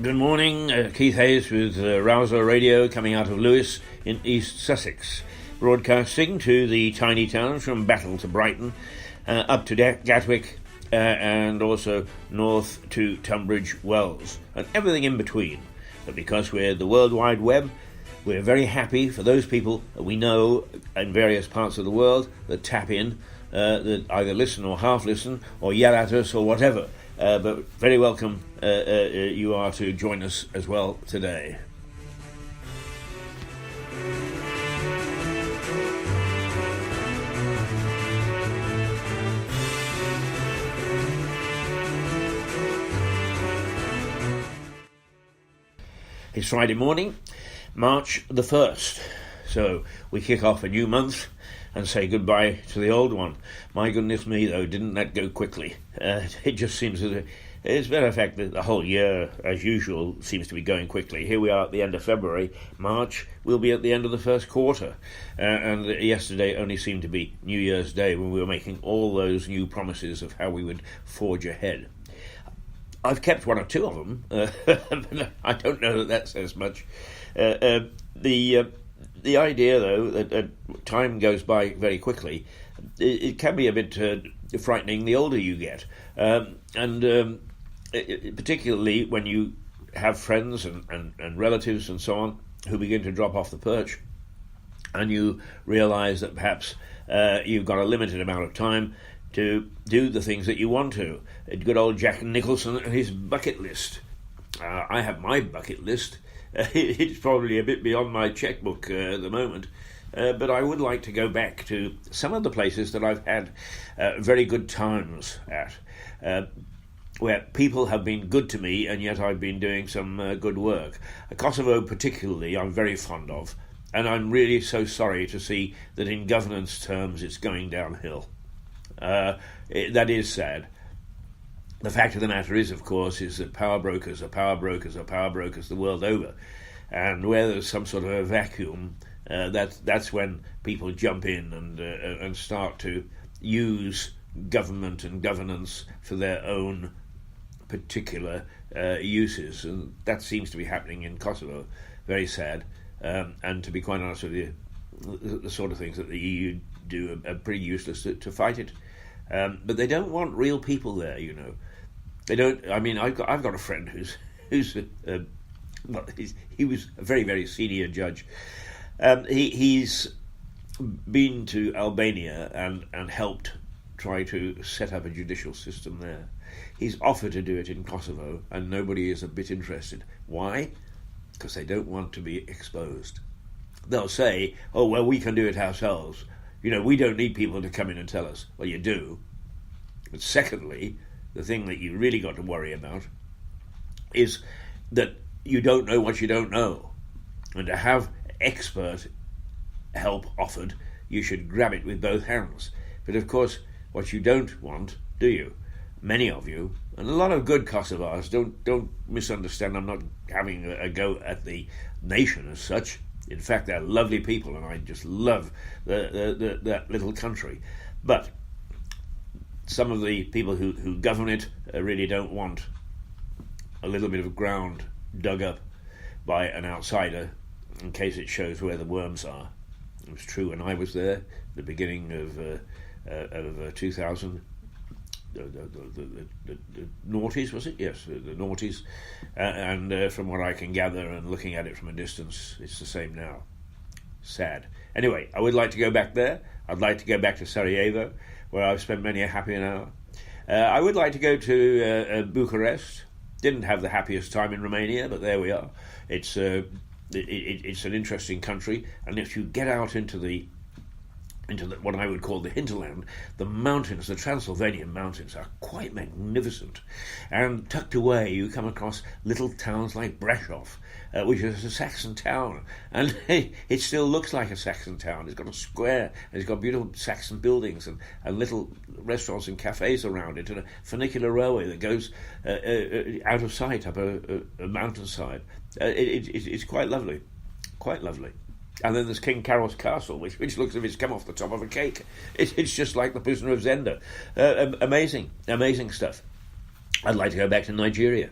Good morning, Keith Hayes with Radio Radio coming out of Lewes in East Sussex, broadcasting to the tiny towns from Battle to Brighton, up to Gatwick, and also north to Tunbridge Wells, and everything in between. But because we're the World Wide Web, we're very happy for those people that we know in various parts of the world that tap in, that either listen or half listen, or yell at us or whatever. But very welcome you are to join us as well today. It's Friday morning, March the 1st, so we kick off a new month and say goodbye to the old one. My goodness me, though, didn't that go quickly? It just seems as a matter of fact that the whole year, as usual, seems to be going quickly. Here we are at the end of February. March will be at the end of the first quarter. And yesterday only seemed to be New Year's Day when we were making all those new promises of how we would forge ahead. I've kept one or two of them. I don't know that says much. The idea, though, that time goes by very quickly, it can be a bit frightening the older you get. Particularly when you have friends and relatives and so on who begin to drop off the perch, and you realise that perhaps you've got a limited amount of time to do the things that you want to. Good old Jack Nicholson and his bucket list. I have my bucket list. It's probably a bit beyond my checkbook at the moment, but I would like to go back to some of the places that I've had very good times at, where people have been good to me and yet I've been doing some good work. Kosovo particularly I'm very fond of, and I'm really so sorry to see that in governance terms it's going downhill. That is sad. The fact of the matter is, of course, is that power brokers are power brokers are power brokers the world over. And where there's some sort of a vacuum, that's when people jump in and start to use government and governance for their own particular uses. And that seems to be happening in Kosovo. Very sad. And to be quite honest with you, the sort of things that the EU do are pretty useless to fight it. But they don't want real people there, you know. They don't. I mean, I've got a friend who's he was a very, very senior judge. He's been to Albania and helped try to set up a judicial system there. He's offered to do it in Kosovo, and nobody is a bit interested. Why? Because they don't want to be exposed. They'll say, "Oh well, we can do it ourselves. You know, we don't need people to come in and tell us." Well, you do. But secondly, the thing that you really got to worry about is that you don't know what you don't know. And to have expert help offered, you should grab it with both hands. But of course, what you don't want, do you? Many of you, and a lot of good Kosovars, don't misunderstand, I'm not having a go at the nation as such. In fact, they're lovely people, and I just love that little country. But some of the people who govern it really don't want a little bit of ground dug up by an outsider in case it shows where the worms are. It was true when I was there, the beginning of 2000. The noughties, was it? Yes, the noughties. And from what I can gather and looking at it from a distance, it's the same now. Sad. Anyway, I would like to go back there. I'd like to go back to Sarajevo, where I've spent many a happy hour. I would like to go to Bucharest. Didn't have the happiest time in Romania, but there we are. It's an interesting country, and if you get out into what I would call the hinterland, the mountains, the Transylvanian mountains, are quite magnificent. And tucked away, you come across little towns like Brasov, which is a Saxon town. And it still looks like a Saxon town. It's got a square, and it's got beautiful Saxon buildings and little restaurants and cafes around it, and a funicular railway that goes out of sight up a mountainside. It's quite lovely, quite lovely. And then there's King Carol's Castle, which looks as if it's come off the top of a cake. It's just like the Prisoner of Zenda. Amazing stuff. I'd like to go back to Nigeria.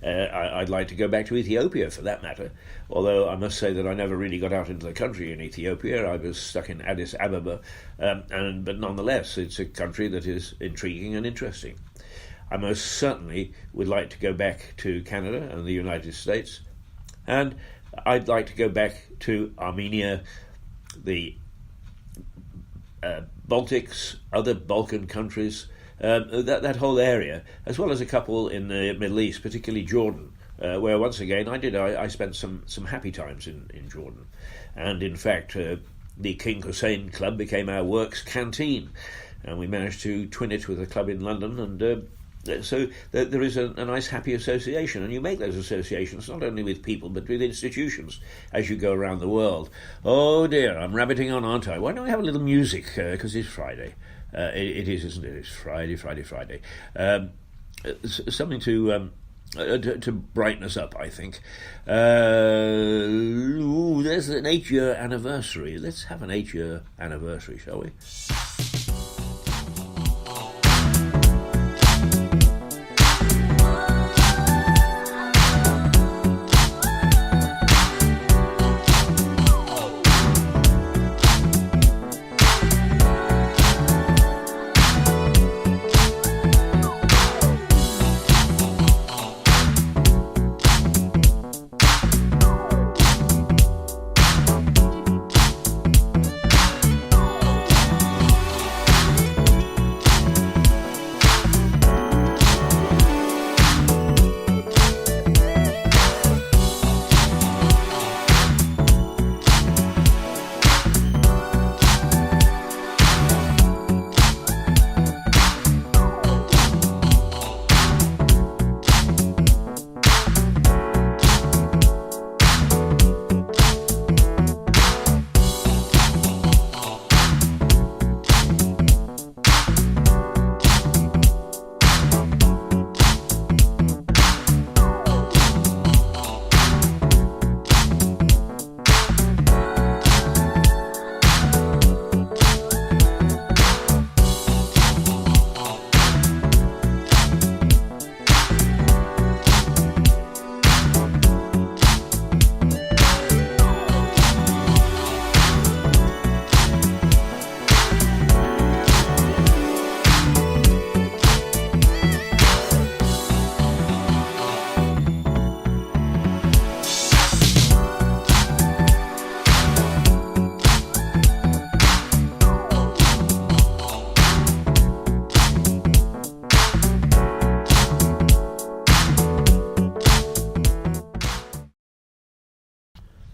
I'd like to go back to Ethiopia, for that matter, although I must say that I never really got out into the country in Ethiopia. I was stuck in Addis Ababa, but nonetheless, it's a country that is intriguing and interesting. I most certainly would like to go back to Canada and the United States, and I'd like to go back to Armenia, the Baltics, other Balkan countries, that whole area, as well as a couple in the Middle East, particularly Jordan, where once again I spent some happy times in Jordan. And in fact, the King Hussein Club became our works canteen, and we managed to twin it with a club in London, and so there is a nice happy association, and you make those associations not only with people but with institutions as you go around the world. Oh dear, I'm rabbiting on, aren't I? Why don't we have a little music, because it's Friday. It is, isn't it? It's Friday. Something to brighten us up, I think. There's an 8-year anniversary. Let's have an 8-year anniversary, shall we?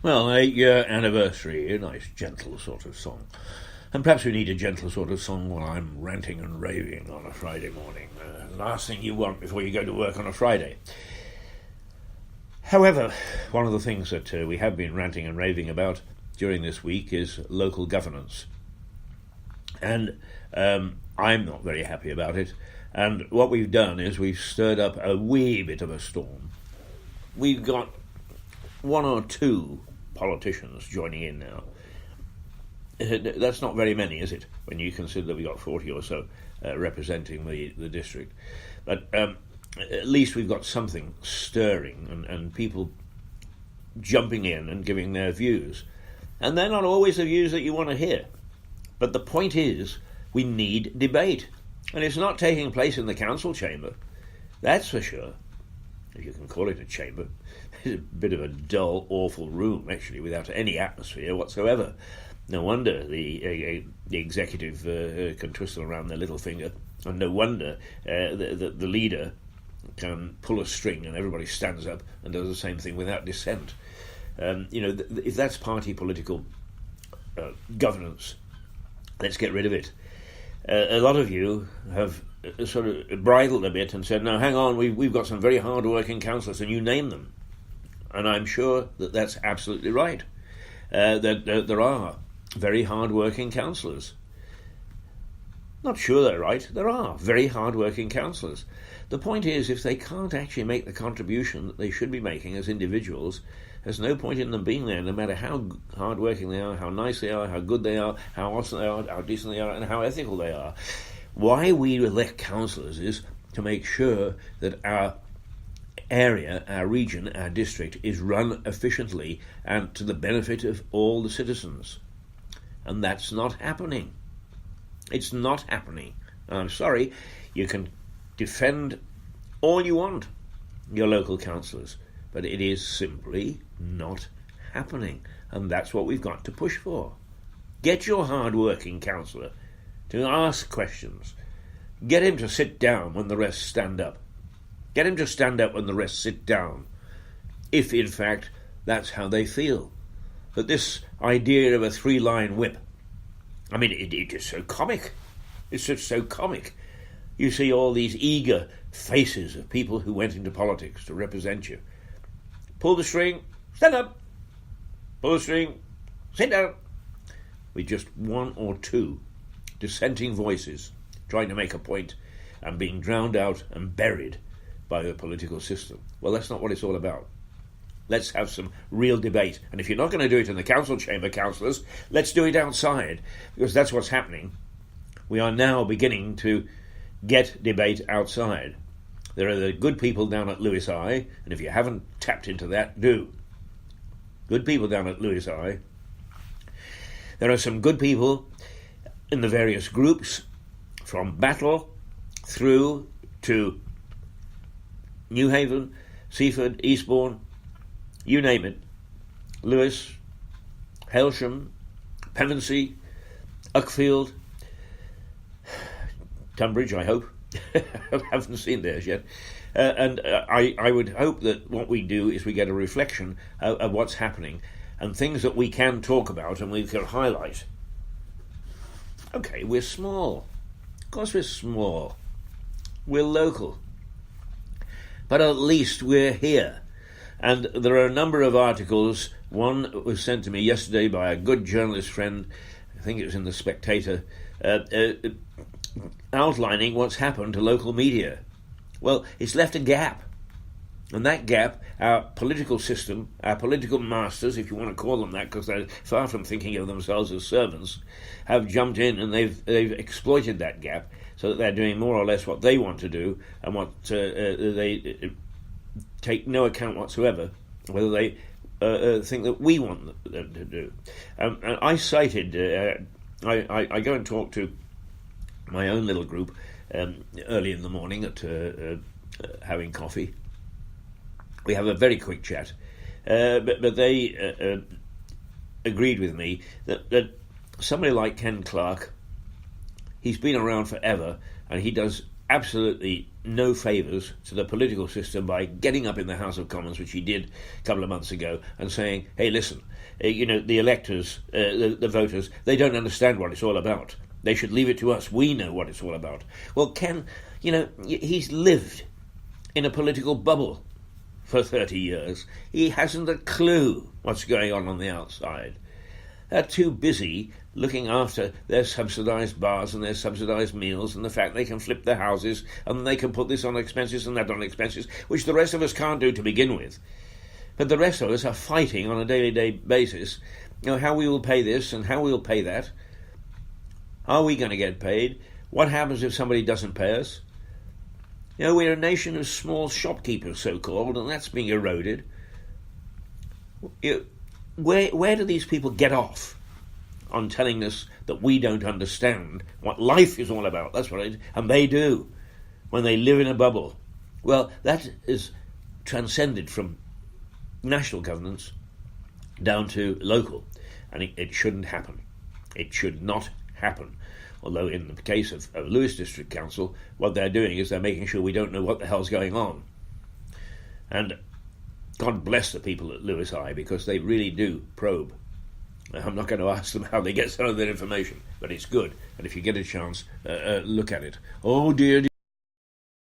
Well, 8-year anniversary, a nice gentle sort of song. And perhaps we need a gentle sort of song while I'm ranting and raving on a Friday morning. Last thing you want before you go to work on a Friday. However, one of the things that we have been ranting and raving about during this week is local governance. And I'm not very happy about it. And what we've done is we've stirred up a wee bit of a storm. We've got 1 or 2 politicians joining in now. That's not very many, is it, when you consider that we've got 40 or so representing the district. But at least we've got something stirring and people jumping in and giving their views. And they're not always the views that you want to hear. But the point is, we need debate. And it's not taking place in the council chamber. That's for sure. If you can call it a chamber. It's a bit of a dull, awful room, actually, without any atmosphere whatsoever. No wonder the executive can twistle around their little finger, and no wonder the leader can pull a string and everybody stands up and does the same thing without dissent. If that's party political governance, let's get rid of it. A lot of you have sort of bridled a bit and said, no, hang on, we've got some very hard-working councillors, and you name them. And I'm sure that that's absolutely right. There are very hard-working councillors. Not sure they're right. There are very hard-working councillors. The point is, if they can't actually make the contribution that they should be making as individuals, there's no point in them being there, no matter how hard-working they are, how nice they are, how good they are, how awesome they are, how decent they are, and how ethical they are. Why we elect councillors is to make sure that our area, our region, our district is run efficiently and to the benefit of all the citizens. And that's not happening. It's not happening. I'm sorry, you can defend all you want, your local councillors, but it is simply not happening. And that's what we've got to push for. Get your hard-working councillor to ask questions. Get him to sit down when the rest stand up. Get him to stand up when the rest sit down, if in fact that's how they feel. But this idea of a 3-line whip, I mean, it is so comic. It's just so comic. You see all these eager faces of people who went into politics to represent you. Pull the string, stand up. Pull the string, sit down. With just one or two dissenting voices trying to make a point and being drowned out and buried by the political system. Well, that's not what it's all about. Let's have some real debate. And if you're not going to do it in the council chamber, councillors, let's do it outside, because that's what's happening. We are now beginning to get debate outside. There are the good people down at Lewis Eye, and if you haven't tapped into that, do. Good people down at Lewis Eye. There are some good people in the various groups, from Battle through to Newhaven, Seaford, Eastbourne, you name it, Lewis, Hailsham, Pevensey, Uckfield, Tunbridge, I hope. I haven't seen theirs yet. And I would hope that what we do is we get a reflection of what's happening and things that we can talk about and we can highlight. Okay, we're small. Of course we're small. We're local. But at least we're here. And there are a number of articles. One was sent to me yesterday by a good journalist friend, I think it was in The Spectator, outlining what's happened to local media. Well, it's left a gap. And that gap, our political system, our political masters, if you want to call them that, because they're far from thinking of themselves as servants, have jumped in and they've exploited that gap so that they're doing more or less what they want to do and what they take no account whatsoever whether they think that we want them to do. And I cited, I go and talk to my own little group early in the morning at having coffee. We have a very quick chat, but they agreed with me that somebody like Ken Clarke, he's been around forever, and he does absolutely no favours to the political system by getting up in the House of Commons, which he did a couple of months ago, and saying, hey, listen, the electors, the voters, they don't understand what it's all about. They should leave it to us. We know what it's all about. Well, Ken, he's lived in a political bubble for 30 years. He hasn't a clue what's going on the outside. They're too busy looking after their subsidised bars and their subsidised meals and the fact they can flip their houses and they can put this on expenses and that on expenses, which the rest of us can't do to begin with. But the rest of us are fighting on a daily basis, how we will pay this and how we will pay that. Are we going to get paid? What happens if somebody doesn't pay us? We're a nation of small shopkeepers, so-called, and that's being eroded. Where do these people get off on telling us that we don't understand what life is all about? That's what it is. And they do, when they live in a bubble. Well, that is transcended from national governance down to local, and it shouldn't happen. It should not happen. Although in the case of Lewis District Council, what they're doing is they're making sure we don't know what the hell's going on. And God bless the people at Lewis Eye, because they really do probe. I'm not going to ask them how they get some of that information, but it's good. And if you get a chance, look at it. Oh dear.